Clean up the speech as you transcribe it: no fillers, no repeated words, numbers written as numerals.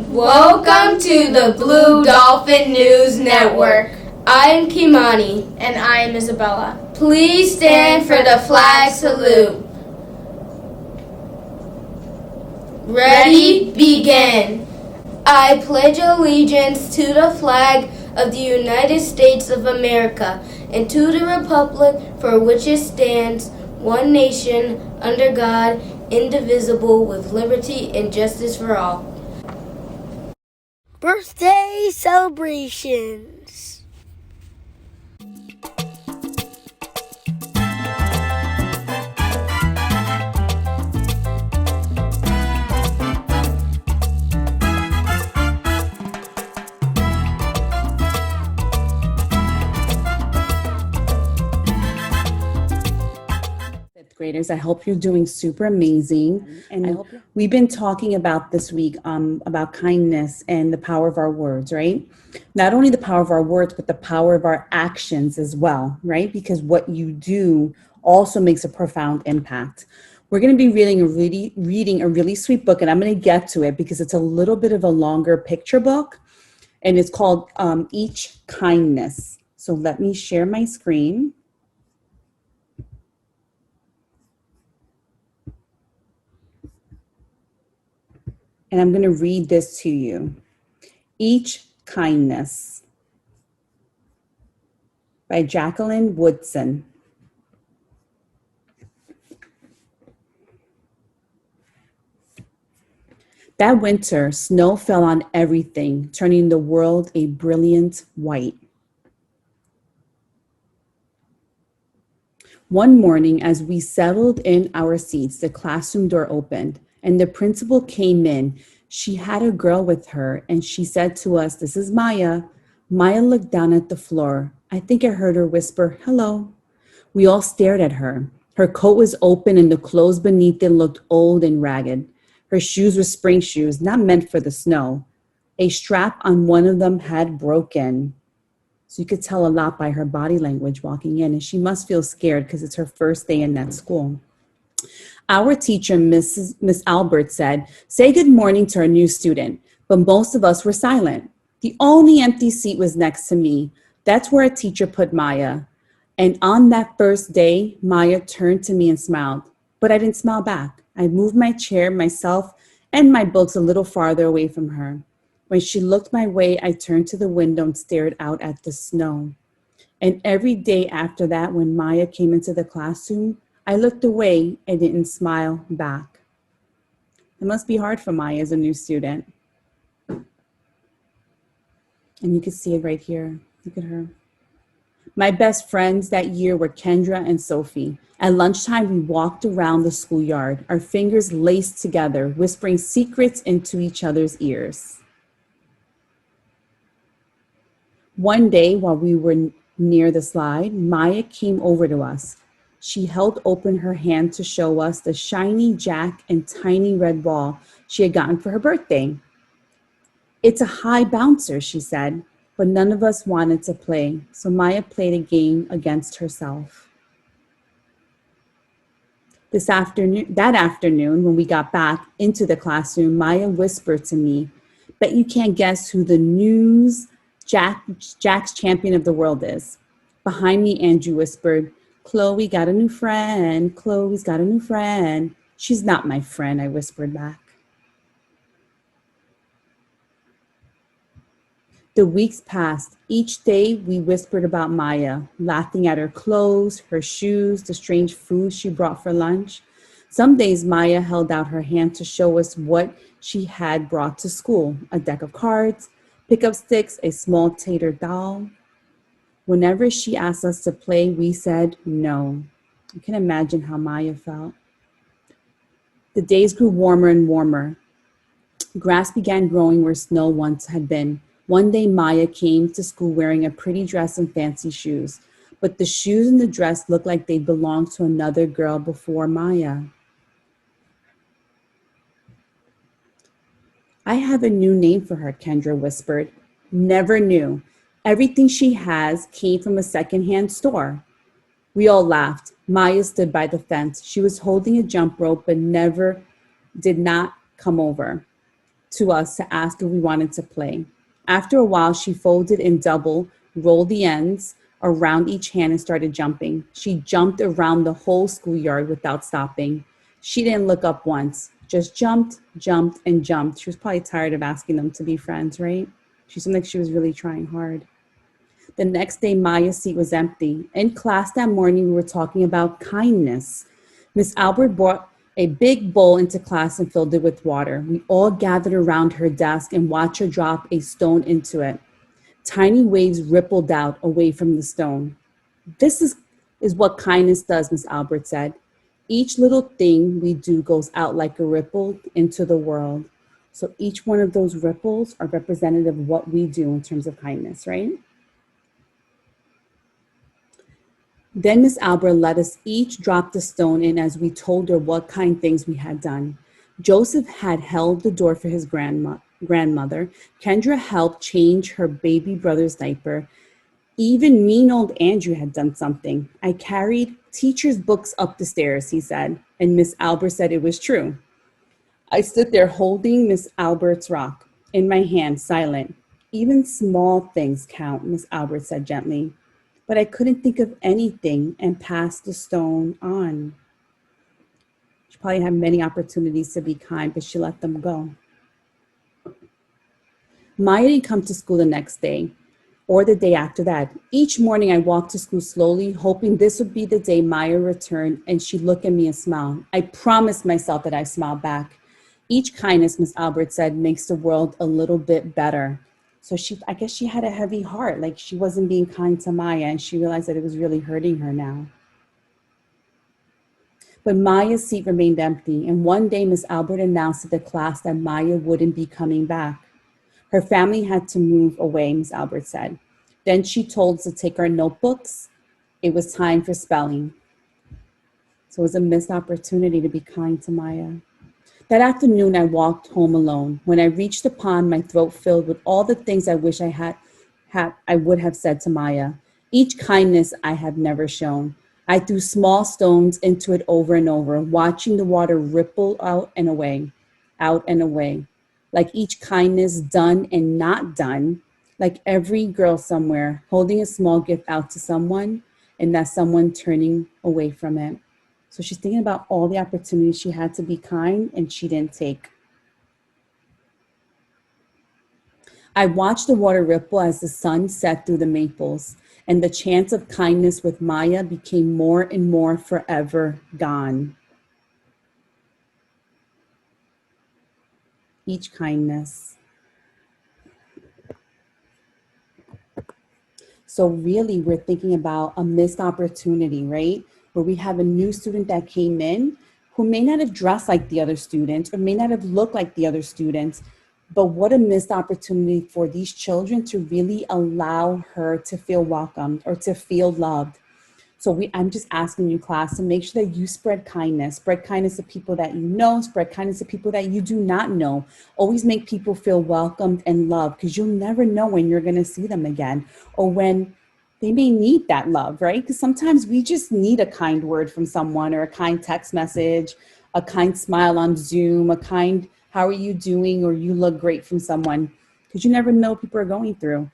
Welcome to the Blue Dolphin News Network. I am Kimani. And I am Isabella. Please stand for the flag salute. Ready, begin. I pledge allegiance to the flag of the United States of America and to the republic for which it stands, one nation, under God, indivisible, with liberty and justice for all. Birthday celebrations. Graders, I hope you're doing super amazing. And we've been talking about this week about kindness and the power of our words, right? Not only the power of our words, but the power of our actions as well, right? Because what you do also makes a profound impact. We're going to be reading a really sweet book, and I'm going to get to it because it's a little bit of a longer picture book, and it's called Each Kindness. So let me share my screen. And I'm going to read this to you. Each Kindness by Jacqueline Woodson. That winter, snow fell on everything, turning the world a brilliant white. One morning, as we settled in our seats, the classroom door opened. And the principal came in. She had a girl with her, and she said to us, "This is Maya." Maya looked down at the floor. I think I heard her whisper, "Hello." We all stared at her. Her coat was open, and the clothes beneath it looked old and ragged. Her shoes were spring shoes, not meant for the snow. A strap on one of them had broken. So you could tell a lot by her body language walking in, and she must feel scared because it's her first day in that school. Our teacher, Miss Albert, said, "Say good morning to our new student," but most of us were silent. The only empty seat was next to me. That's where a teacher put Maya. And on that first day, Maya turned to me and smiled, but I didn't smile back. I moved my chair, myself, and my books a little farther away from her. When she looked my way, I turned to the window and stared out at the snow. And every day after that, when Maya came into the classroom, I looked away and didn't smile back. It must be hard for Maya as a new student. And you can see it right here. Look at her. My best friends that year were Kendra and Sophie. At lunchtime, we walked around the schoolyard, our fingers laced together, whispering secrets into each other's ears. One day, while we were near the slide, Maya came over to us. She held open her hand to show us the shiny jack and tiny red ball she had gotten for her birthday. "It's a high bouncer," she said, but none of us wanted to play, so Maya played a game against herself. That afternoon, when we got back into the classroom, Maya whispered to me, "Bet you can't guess who the news Jack's champion of the world is." Behind me, Andrew whispered, "Chloe got a new friend. Chloe's got a new friend." "She's not my friend," I whispered back. The weeks passed. Each day we whispered about Maya, laughing at her clothes, her shoes, the strange food she brought for lunch. Some days Maya held out her hand to show us what she had brought to school: a deck of cards, pickup sticks, a small tater doll. Whenever she asked us to play, we said no. You can imagine how Maya felt. The days grew warmer and warmer. Grass began growing where snow once had been. One day, Maya came to school wearing a pretty dress and fancy shoes, but the shoes and the dress looked like they belonged to another girl before Maya. "I have a new name for her," Kendra whispered. "Never knew. Everything she has came from a secondhand store." We all laughed. Maya stood by the fence. She was holding a jump rope, but did not come over. to us to ask if we wanted to play. After a while, she folded in double, rolled the ends around each hand and started jumping. She jumped around the whole schoolyard without stopping. She didn't look up once, just jumped, jumped, and jumped. She was probably tired of asking them to be friends, right? She seemed like she was really trying hard. The next day, Maya's seat was empty. In class that morning, we were talking about kindness. Miss Albert brought a big bowl into class and filled it with water. We all gathered around her desk and watched her drop a stone into it. Tiny waves rippled out away from the stone. This is what kindness does, Miss Albert said. Each little thing we do goes out like a ripple into the world. So each one of those ripples are representative of what we do in terms of kindness, right? Then Miss Albert let us each drop the stone in as we told her what kind things we had done. Joseph had held the door for his grandmother. Kendra helped change her baby brother's diaper. Even mean old Andrew had done something. I carried teacher's books up the stairs, he said, and Miss Albert said it was true. I stood there holding Miss Albert's rock in my hand, silent. Even small things count, Miss Albert said gently. But I couldn't think of anything and passed the stone on. She probably had many opportunities to be kind, but she let them go. Maya didn't come to school the next day or the day after that. Each morning I walked to school slowly, hoping this would be the day Maya returned and she'd look at me and smile. I promised myself that I smiled back. Each kindness, Miss Albert said, makes the world a little bit better. So I guess she had a heavy heart, like she wasn't being kind to Maya, and she realized that it was really hurting her now. But Maya's seat remained empty, and one day Miss Albert announced to the class that Maya wouldn't be coming back. Her family had to move away, Miss Albert said. Then she told us to take our notebooks. It was time for spelling. So it was a missed opportunity to be kind to Maya. That afternoon, I walked home alone. When I reached the pond, my throat filled with all the things I wish I would have said to Maya. Each kindness I have never shown. I threw small stones into it over and over, watching the water ripple out and away, like each kindness done and not done, like every girl somewhere holding a small gift out to someone and that someone turning away from it. So she's thinking about all the opportunities she had to be kind and she didn't take. I watched the water ripple as the sun set through the maples, and the chance of kindness with Maya became more and more forever gone. Each kindness. So really, we're thinking about a missed opportunity, right? Where we have a new student that came in who may not have dressed like the other students or may not have looked like the other students, but what a missed opportunity for these children to really allow her to feel welcomed or to feel loved. So I'm just asking you, class, to make sure that you spread kindness to people that you know, spread kindness to people that you do not know. Always make people feel welcomed and loved, because you'll never know when you're going to see them again or when they may need that love, right? Because sometimes we just need a kind word from someone or a kind text message, a kind smile on Zoom, a kind, how are you doing? Or you look great from someone, because you never know what people are going through.